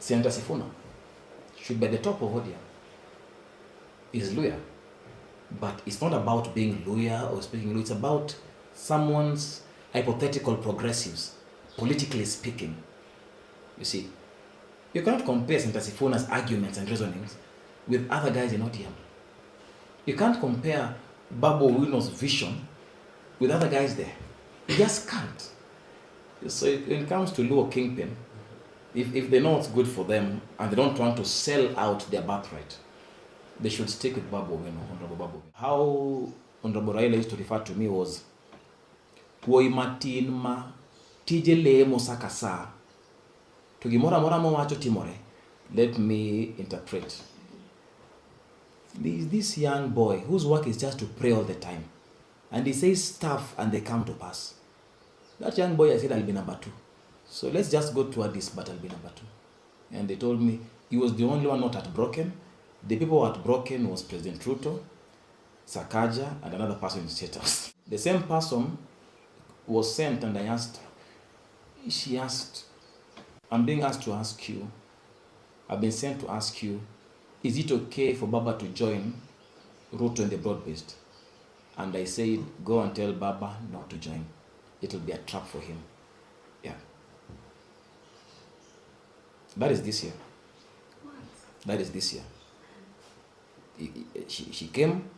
Senator Sifuna should be at the top of ODM. Is Luya. But it's not about being Luya or speaking Luya, it's about someone's hypothetical progressives, politically speaking. You see, you cannot compare Senator Sifuna's arguments and reasonings with other guys in ODM. You can't compare Babu Owino's vision with other guys there. You just can't. So when it comes to Luo Kingpin, if they know what's good for them and they don't want to sell out their birthright, they should stick with Babu Owino, Honorable Babu Owino. How Honorable Raila used to refer to me was Tuoi matin ma tijele mosakasa tugimora mora mo wacho timore. Let me interpret. This young boy whose work is just to pray all the time, and he says stuff and they come to pass. That young boy, I said, I'll be number 2. So let's just go toward this, but I'll be number 2. And they told me he was the only one not heartbroken. The people who were heartbroken was President Ruto, Sakaja, and another person in State House. The same person was sent, and she asked, I'm being asked to ask you, I've been sent to ask you, is it okay for Baba to join Ruto in the broad-based? And I said, go and tell Baba not to join. It'll be a trap for him. Yeah. That is this year. What? That is this year. She came,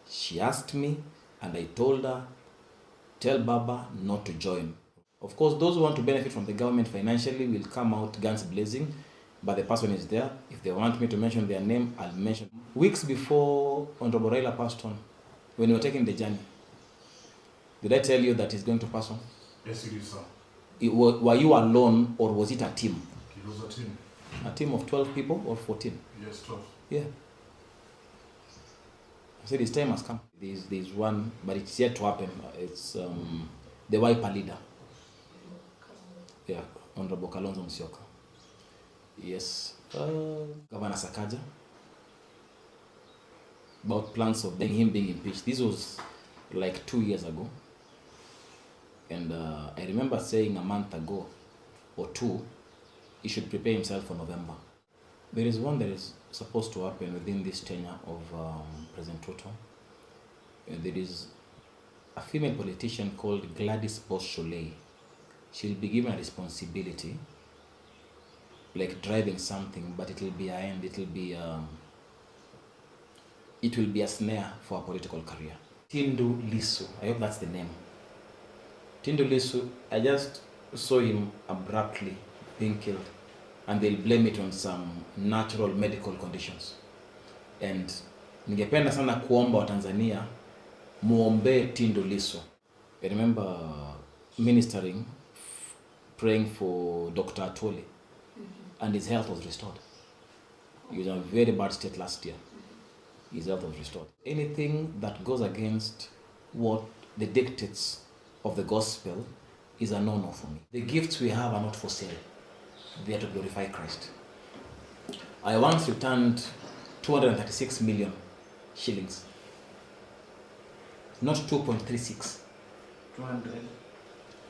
she asked me, and I told her, tell Baba not to join. Of course, those who want to benefit from the government financially will come out guns blazing, but the person is there. If they want me to mention their name, I'll mention. Weeks before Honorable Raila passed on, when we were taking the journey, did I tell you that he's going to pass on? Yes, you did, sir. Were you alone, or was it a team? It was a team. A team of 12 people or 14? Yes, 12. Yeah. I said his time has come. There's one, but it's yet to happen. It's the Wiper leader. Yeah, Honorable Kalonzo Musyoka. Yes. Governor Sakaja. About plans of him being impeached. This was like 2 years ago. And I remember saying a month ago or 2, he should prepare himself for November. There is one that is supposed to happen within this tenure of President Ruto. There is a female politician called Gladys Bosch-Sholei. She'll be given a responsibility, like driving something, but it will be an end. It will be a snare for a political career. Tundu Lissu, I hope that's the name. Tundu Lissu, I just saw him abruptly being killed, and they'll blame it on some natural medical conditions. And ningependa sana kuomba wa Tanzania muombe Tundu Lissu. I remember ministering, praying for Dr. Atwoli, and his health was restored. He was in a very bad state last year. His health was restored. Anything that goes against what the dictates of the gospel is a no-no for me. The gifts we have are not for sale. They are to glorify Christ. I once returned 236 million shillings. Not 2.36.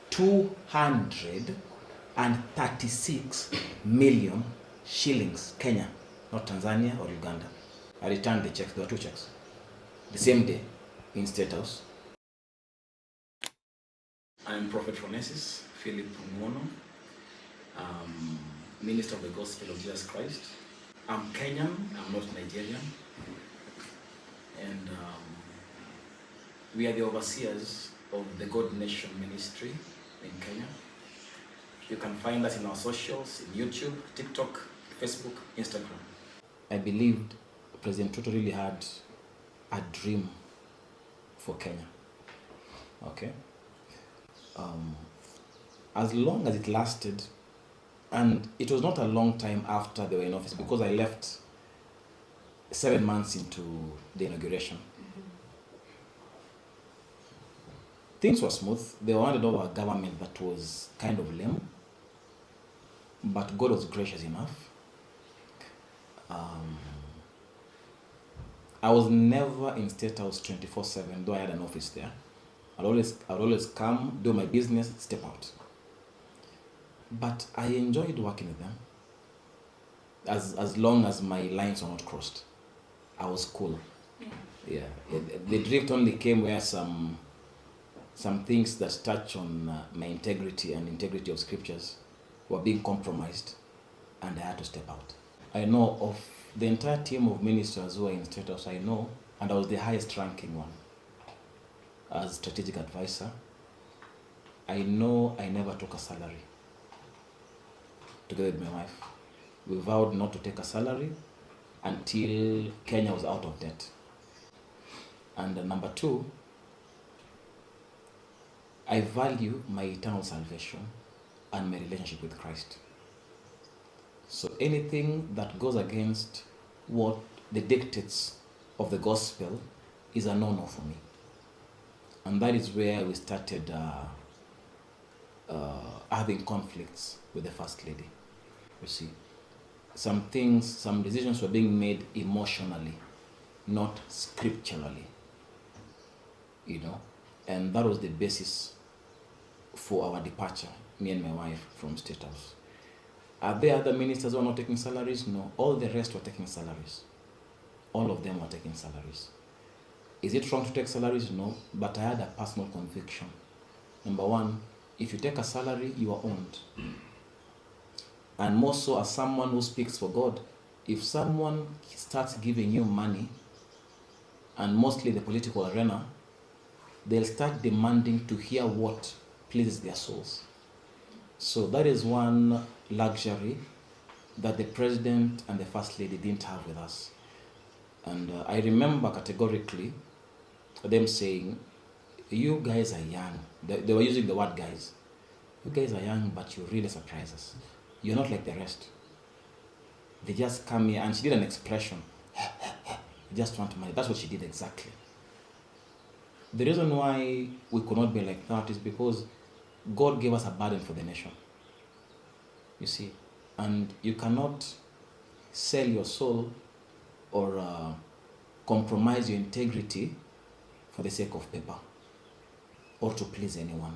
236 million shillings, Kenya, not Tanzania or Uganda. I returned the checks. There were 2 checks. The same day in State House. I'm Prophet Phronesis Philip Mwono, Minister of the Gospel of Jesus Christ. I'm Kenyan, I'm not Nigerian. And we are the overseers of the God Nation Ministry in Kenya. You can find us in our socials, in YouTube, TikTok, Facebook, Instagram. I believed President Ruto really had a dream for Kenya. Okay? As long as it lasted, and it was not a long time after they were in office, because I left 7 months into the inauguration. Things were smooth. They were handed over a government that was kind of lame, but God was gracious enough. I was never in State House 24/7, though I had an office there. I'd always come, do my business, step out. But I enjoyed working with them. as long as my lines were not crossed, I was cool. Yeah. The drift only came where some things that touch on my integrity and integrity of scriptures were being compromised, and I had to step out. I know of the entire team of ministers who are in State House, I know, and I was the highest ranking one as strategic advisor. I know I never took a salary together with my wife. We vowed not to take a salary until Kenya was out of debt. And number two, I value my eternal salvation and my relationship with Christ. So anything that goes against what the dictates of the gospel is a no-no for me. And that is where we started having conflicts with the First Lady. You see, some decisions were being made emotionally, not scripturally. You know, and that was the basis for our departure, me and my wife, from State House. Are there other ministers who are not taking salaries? No. All the rest were taking salaries. All of them were taking salaries. Is it wrong to take salaries? No. But I had a personal conviction. Number one, if you take a salary, you are owned. And more so as someone who speaks for God, if someone starts giving you money, and mostly the political arena, they'll start demanding to hear what pleases their souls. So that is one luxury that the president and the first lady didn't have with us. And I remember categorically them saying, you guys are young. They were using the word guys. You guys are young, but you really surprise us. You're not like the rest. They just come here, and she did an expression. They just want money. That's what she did exactly. The reason why we could not be like that is because God gave us a burden for the nation. You see, and you cannot sell your soul or compromise your integrity for the sake of paper or to please anyone.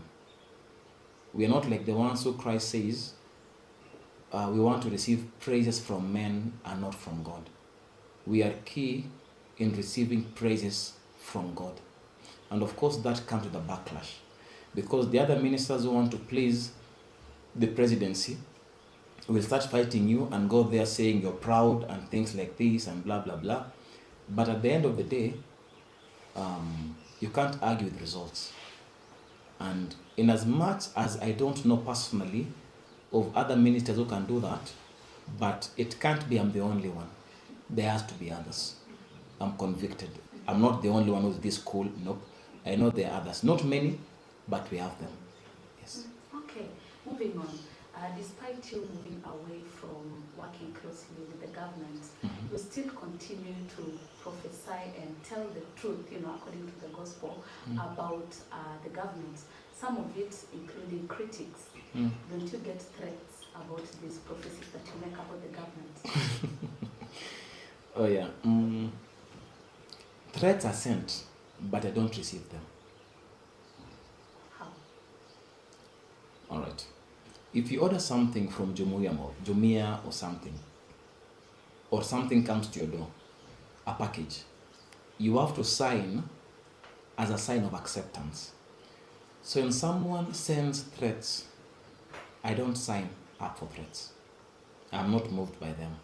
We are not like the ones who Christ says we want to receive praises from men and not from God. We are key in receiving praises from God. And of course that comes with a backlash, because the other ministers who want to please the presidency will start fighting you and go there saying you're proud and things like this and blah blah blah. But at the end of the day, you can't argue with results. And in as much as I don't know personally of other ministers who can do that, but it can't be I'm the only one. There has to be others. I'm convicted. I'm not the only one who's this cool. Nope. I know there are others. Not many, but we have them. Yes. Okay. Moving on. Despite you moving away from working closely with the government, you still continue to prophesy and tell the truth, according to the gospel, about the government. Some of it, including critics. Don't you get threats about these prophecies that you make about the government? Oh yeah. Threats are sent, but I don't receive them. How? All right. If you order something from Jumia or something comes to your door, a package, you have to sign as a sign of acceptance. So when someone sends threats, I don't sign up for threats. I'm not moved by them.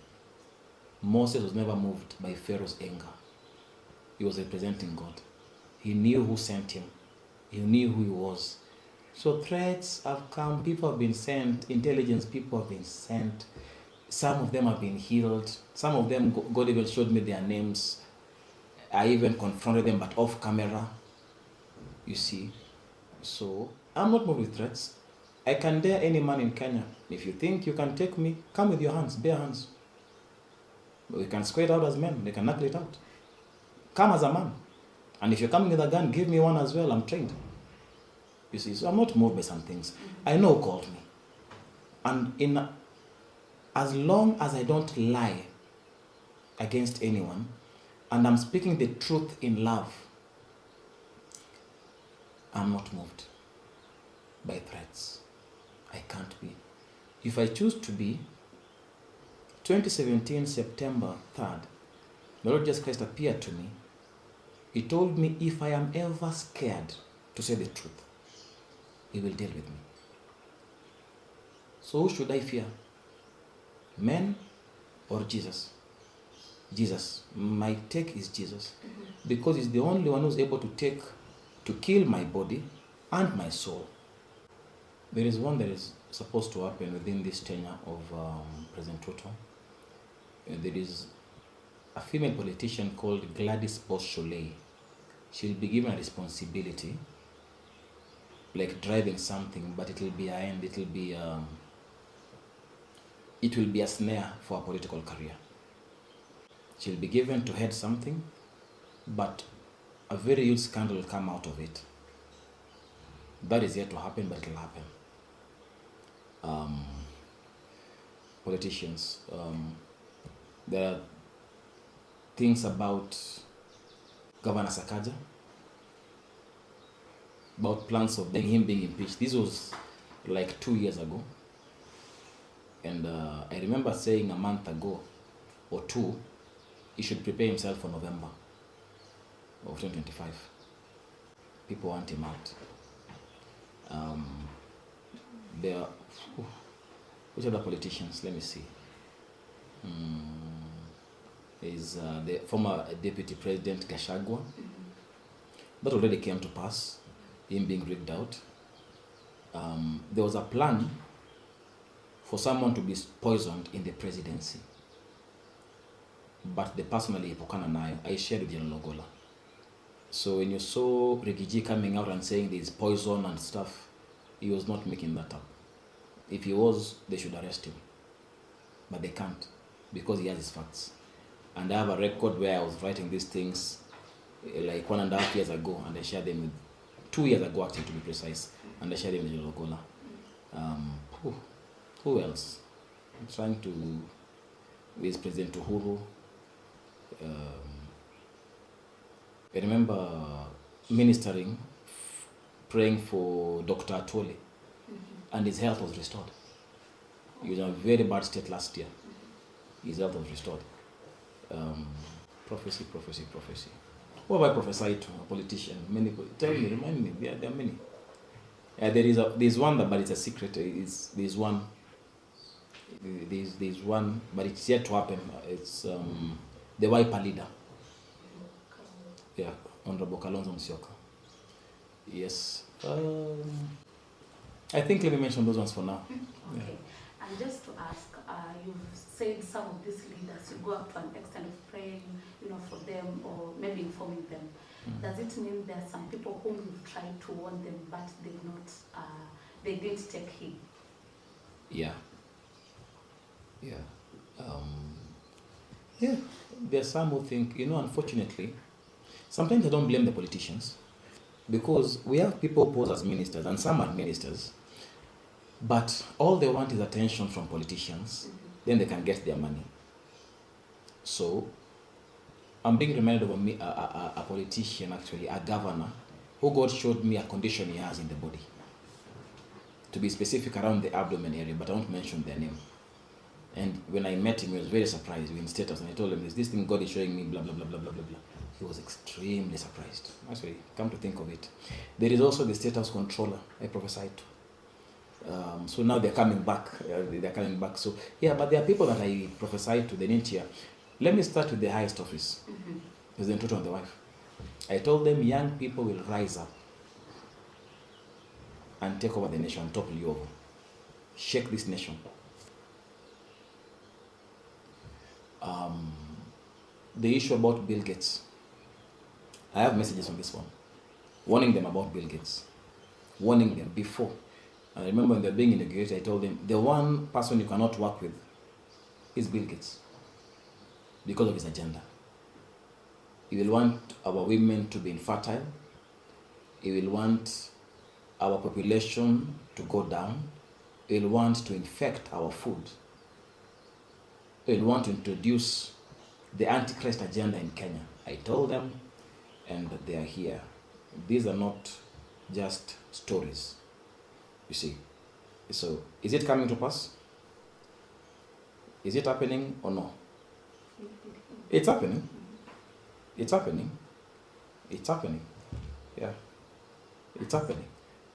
Moses was never moved by Pharaoh's anger. He was representing God. He knew who sent him. He knew who he was. So threats have come, people have been sent, intelligence people have been sent. Some of them have been healed. Some of them, God even showed me their names. I even confronted them, but off camera. You see. So I'm not moved with threats. I can dare any man in Kenya. If you think you can take me, come with your hands, bare hands. We can square it out as men. They can knuckle it out. Come as a man. And if you're coming with a gun, give me one as well. I'm trained. You see, so I'm not moved by some things. I know who called me. And as long as I don't lie against anyone, and I'm speaking the truth in love, I'm not moved by threats. I can't be. If I choose to be, 2017, September 3rd, the Lord Jesus Christ appeared to me. He told me if I am ever scared to say the truth, He will deal with me. So who should I fear? Men or Jesus? Jesus. My take is Jesus. Because He's the only one who's able to kill my body and my soul. There is one that is supposed to happen within this tenure of President Ruto. There is a female politician called Gladys Bosch-Sholei. She'll be given a responsibility, like driving something, but it will be an end. It will be a snare for a political career. She'll be given to head something, but a very huge scandal will come out of it. That is yet to happen, but it will happen. Politicians. There are things about Governor Sakaja, about plans of him being impeached. This was like 2 years ago. And I remember saying a month ago or two, he should prepare himself for November of 2025. People want him out. There are, which other politicians? Let me see. Is the former Deputy President Gachagua. That already came to pass, him being rigged out. There was a plan for someone to be poisoned in the presidency. But they personally, I shared with General Ogola. So when you saw Rigiji coming out and saying there's poison and stuff, he was not making that up. If he was, they should arrest him. But they can't, because he has his facts. And I have a record where I was writing these things like 1.5 years ago, and I shared them with 2 years ago, actually, to be precise, and I shared them with General Ogola. Who else? I'm trying to, with President Uhuru. I remember ministering, praying for Dr. Atwoli, and his health was restored. He was in a very bad state last year. His health was restored. Prophecy. What have I prophesied to a politician? Many. Tell me, remind me. There are many. There's one, but it's a secret. There's one, but it's yet to happen. It's the Wiper leader. Yeah, Honorable Kalonzo Musyoka. Yes. I think let me mention those ones for now. Okay. Yeah. And just to ask, you've said some of these leaders, you go up to an extent of praying, for them or maybe informing them. Does it mean there are some people whom you've tried to warn them, but they didn't take heed? Yeah. There are some who think, unfortunately, sometimes I don't blame the politicians, because we have people posed as ministers, and some are ministers, but all they want is attention from politicians, then they can get their money. So, I'm being reminded of a politician, actually, a governor, who God showed me a condition he has in the body. To be specific, around the abdomen area, but I won't mention their name. And when I met him, he was very surprised in status, and I told him, "There's this thing God is showing me, blah, blah, blah, blah, blah, blah, blah." He was extremely surprised. Actually, come to think of it. There is also the state house controller I prophesied to. So now they're coming back. So, but there are people that I prophesied to, they didn't hear. Let me start with the highest office, President Ruto and the wife. I told them young people will rise up and take over the nation, topple you over. Shake this nation. The issue about Bill Gates. I have messages on this one, warning them about Bill Gates, warning them before. And I remember when they were being inaugurated, I told them, the one person you cannot work with is Bill Gates, because of his agenda. He will want our women to be infertile. He will want our population to go down. He will want to infect our food. He will want to introduce the Antichrist agenda in Kenya. I told them, and they are here. These are not just stories, you see. So, is it coming to pass? Is it happening or no? It's happening. It's happening. It's happening. Yeah. It's happening.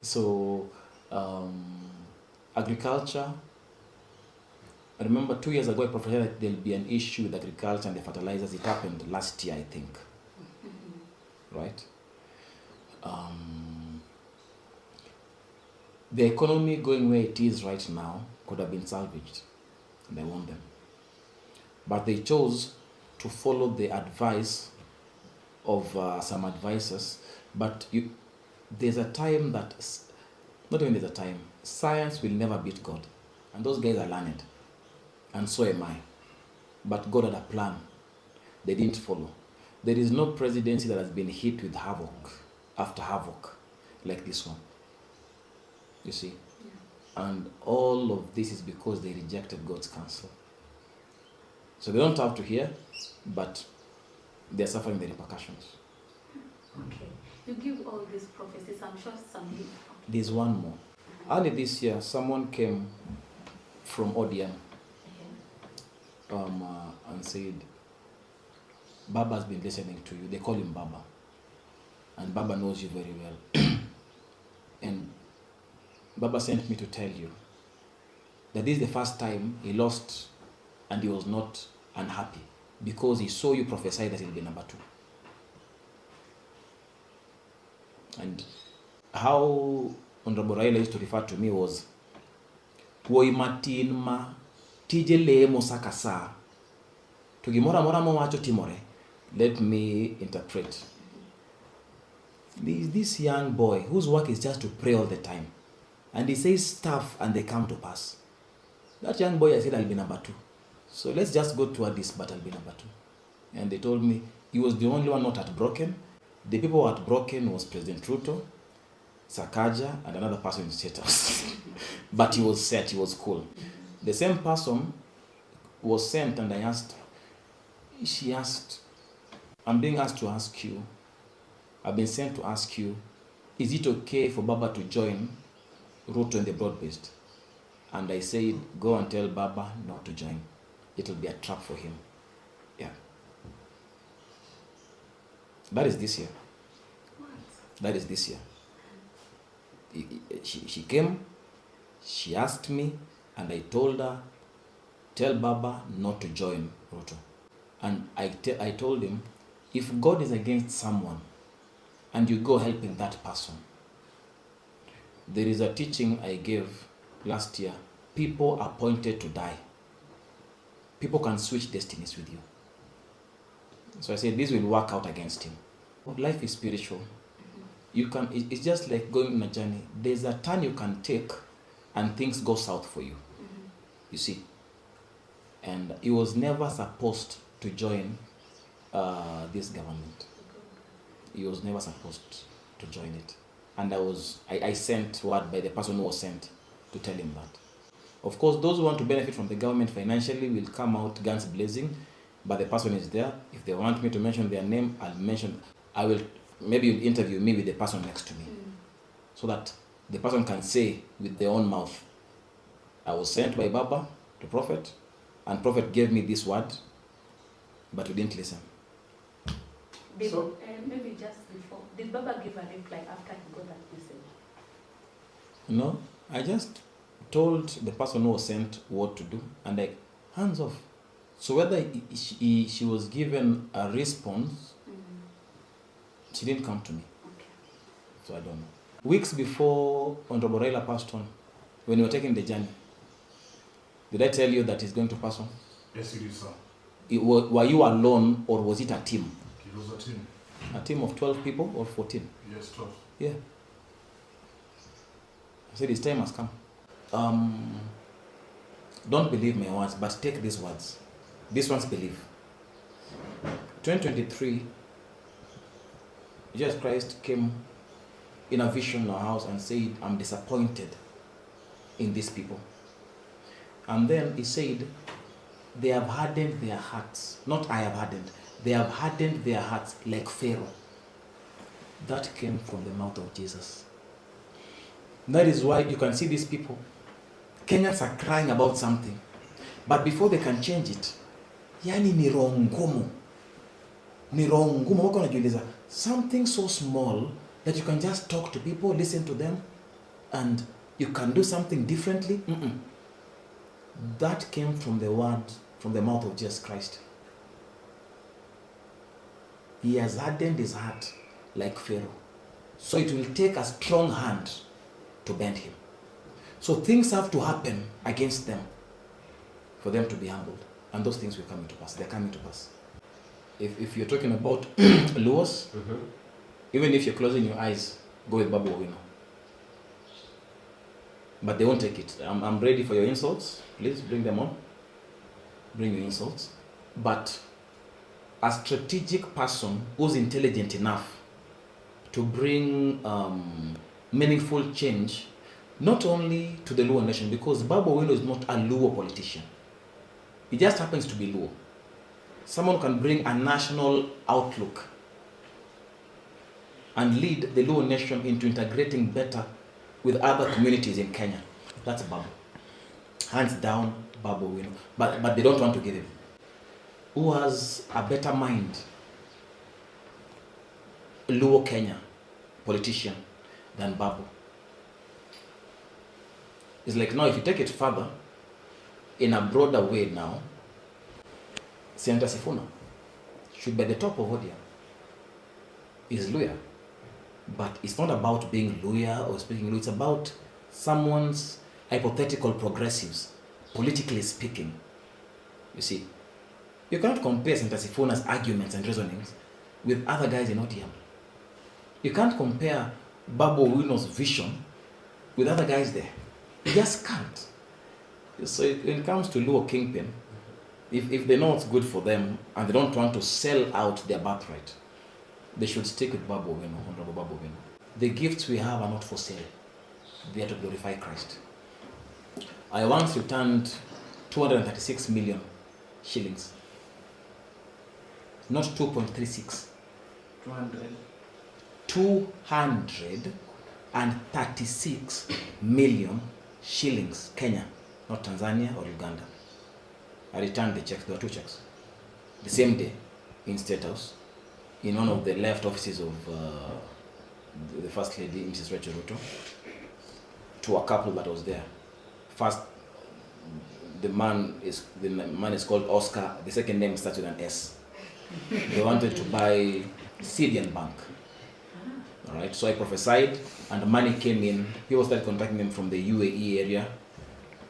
So, agriculture. I remember 2 years ago I prophesied that there'll be an issue with agriculture and the fertilizers. It happened last year, I think. Right? The economy going where it is right now could have been salvaged. And I want them. But they chose to follow the advice of some advisors. But there's a time that, not even there's a time, science will never beat God. And those guys are learned. And so am I. But God had a plan. They didn't follow. There is no presidency that has been hit with havoc after havoc like this one. You see? Yeah. And all of this is because they rejected God's counsel. So they don't have to hear, but they're suffering the repercussions. Okay. You give all these prophecies, I'm sure some... There's one more. Early this year, someone came from ODM and said, Baba has been listening to you. They call him Baba. And Baba knows you very well. And Baba sent me to tell you that this is the first time he lost and he was not unhappy because he saw you prophesy that he'll be number 2. And how Honorable Raila used to refer to me was, Woimatin ma tijele mosakasa. Tugimora mora mo wacho timore. Let me interpret. This young boy whose work is just to pray all the time. And he says stuff and they come to pass. That young boy, I said, I'll be number 2. So let's just go toward this, but I'll be number 2. And they told me he was the only one not heartbroken. The people who were heartbroken was President Ruto, Sakaja, and another person in State House. But he was set, he was cool. The same person was sent and she asked, I'm being asked to ask you, I've been sent to ask you, is it okay for Baba to join Ruto in the broad-based? And I said, go and tell Baba not to join. It'll be a trap for him. Yeah. That is this year. What? That is this year. She came, she asked me, and I told her, tell Baba not to join Ruto. And I told him, if God is against someone, and you go helping that person, there is a teaching I gave last year. People are appointed to die. People can switch destinies with you. So I said, this will work out against him. Life is spiritual. It's just like going on a journey. There's a turn you can take and things go south for you. You see. And he was never supposed to join this government. He was never supposed to join it. And I sent word by the person who was sent to tell him that. Of course, those who want to benefit from the government financially will come out guns blazing, but the person is there. If they want me to mention their name, maybe you'll interview me with the person next to me. So that the person can say with their own mouth, I was sent by Baba to Prophet, and Prophet gave me this word, but we didn't listen. Maybe just before, did Baba give a reply after he got that message? No, I just told the person who was sent what to do, and hands off. So whether she was given a response, she didn't come to me. Okay. So I don't know. Weeks before Honorable Raila passed on, when you were taking the journey, did I tell you that he's going to pass on? Yes, you did, sir. Were you alone or was it a team? It was a team. A team of 12 people or 14? Yes, 12. Yeah. I said his time has come. Don't believe my words, but take these words. These ones believe. 2023, Jesus Christ came in a vision in our house and said, I'm disappointed in these people. And then he said, they have hardened their hearts. Not I have hardened. They have hardened their hearts like Pharaoh. That came from the mouth of Jesus. That is why you can see these people. Kenyans are crying about something. But before they can change it, yani ni roho ngumu. Ni roho ngumu. Wako wanajiuliza, something so small that you can just talk to people, listen to them, and you can do something differently. That came from the word, from the mouth of Jesus Christ. He has hardened his heart like Pharaoh. So it will take a strong hand to bend him. So things have to happen against them for them to be humbled. And those things will come into pass. They're coming to pass. If you're talking about Luos, even if you're closing your eyes, go with Babu Owino. But they won't take it. I'm ready for your insults. Please bring them on. Bring your insults. But a strategic person who's intelligent enough to bring meaningful change, not only to the Luo nation, because Babu Owino is not a Luo politician. He just happens to be Luo. Someone can bring a national outlook and lead the Luo nation into integrating better with other communities in Kenya. That's Babu. Hands down, Babu Owino. But they don't want to give him. Who has a better mind? Luo Kenya politician than Babu. It's like now, if you take it further, in a broader way now, Senator Sifuna should be at the top of Odia. Is Luya. But it's not about being Luya or speaking Luya. It's about someone's hypothetical progressives, politically speaking. You see, you can't compare Senator Sifuna's arguments and reasonings with other guys in ODM. You can't compare Babu Owino's vision with other guys there. You just can't. So when it comes to Luo Kingpin, if they know what's good for them and they don't want to sell out their birthright, they should stick with Babu Owino, Honorable Babu Owino. The gifts we have are not for sale. They are to glorify Christ. I once returned 236 million shillings. Not 2.36. 236 million shillings, Kenya, not Tanzania or Uganda. I returned the checks. There were 2 checks. The same day, in State House, in one of the left offices of the First Lady, Mrs. Rachel Ruto, to a couple that was there. First, the man is called Oscar. The second name starts with an S. They wanted to buy Syrian Bank. All right. So I prophesied, and the money came in. People started contacting them from the UAE area.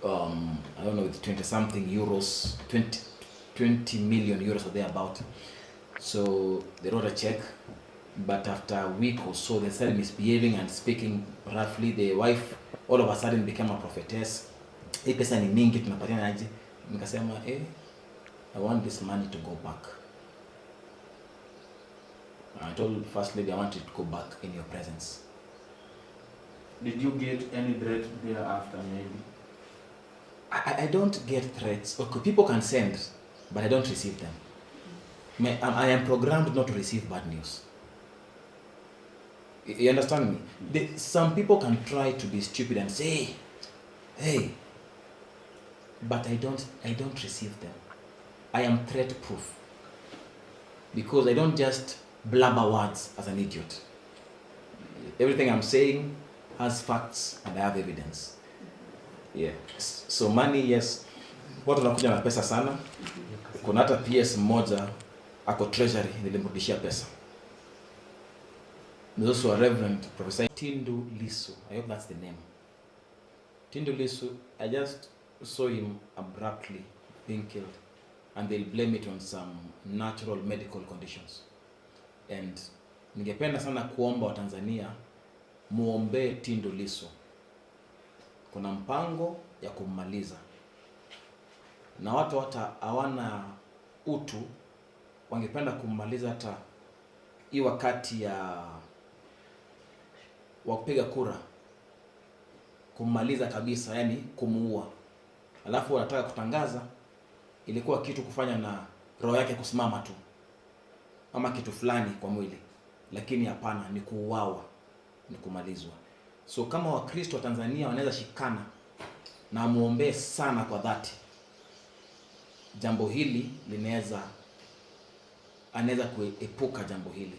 I don't know, with 20-something euros, 20 million euros or thereabout. So they wrote a check, but after a week or so, they started misbehaving and speaking roughly. The wife all of a sudden became a prophetess. Hii pesa ni mingi, tunapatiana aje? Nikasema, I want this money to go back. I told First Lady I want it to go back in your presence. Did you get any threat thereafter, maybe? I don't get threats. Okay, people can send, but I don't receive them. I am programmed not to receive bad news. You understand me? Some people can try to be stupid and say, hey, but I don't receive them. I am threat proof. Because I don't just blabber words as an idiot. Everything I'm saying has facts and I have evidence. Yeah. So money, yes. Watu wanakuja na pesa sana. Kuna hata PS mmoja ako treasury nilimrudishia pesa. There's also a Reverend Prophesied Tundu Lissu. I hope that's the name. Tundu Lissu, I just saw him abruptly being killed, and they'll blame it on some natural medical conditions. And ningependa sana kuomba wa Tanzania muombe Tundu Lissu. Kuna mpango ya kummaliza. Na watu hata hawana utu, wangependa kummaliza hata hii wakati ya wakupiga kura. Kummaliza kabisa, yani kumuua. Alafu wanataka kutangaza ilikuwa kitu kufanya na roho yake kusimama tu, ama kitu fulani kwa mwili. Lakini hapana, ni kuuawa, ni kumalizwa. So kama Wakristo wa Tanzania wanaweza shikana na muombe sana kwa dhati, jambo hili anaweza kuepuka jambo hili.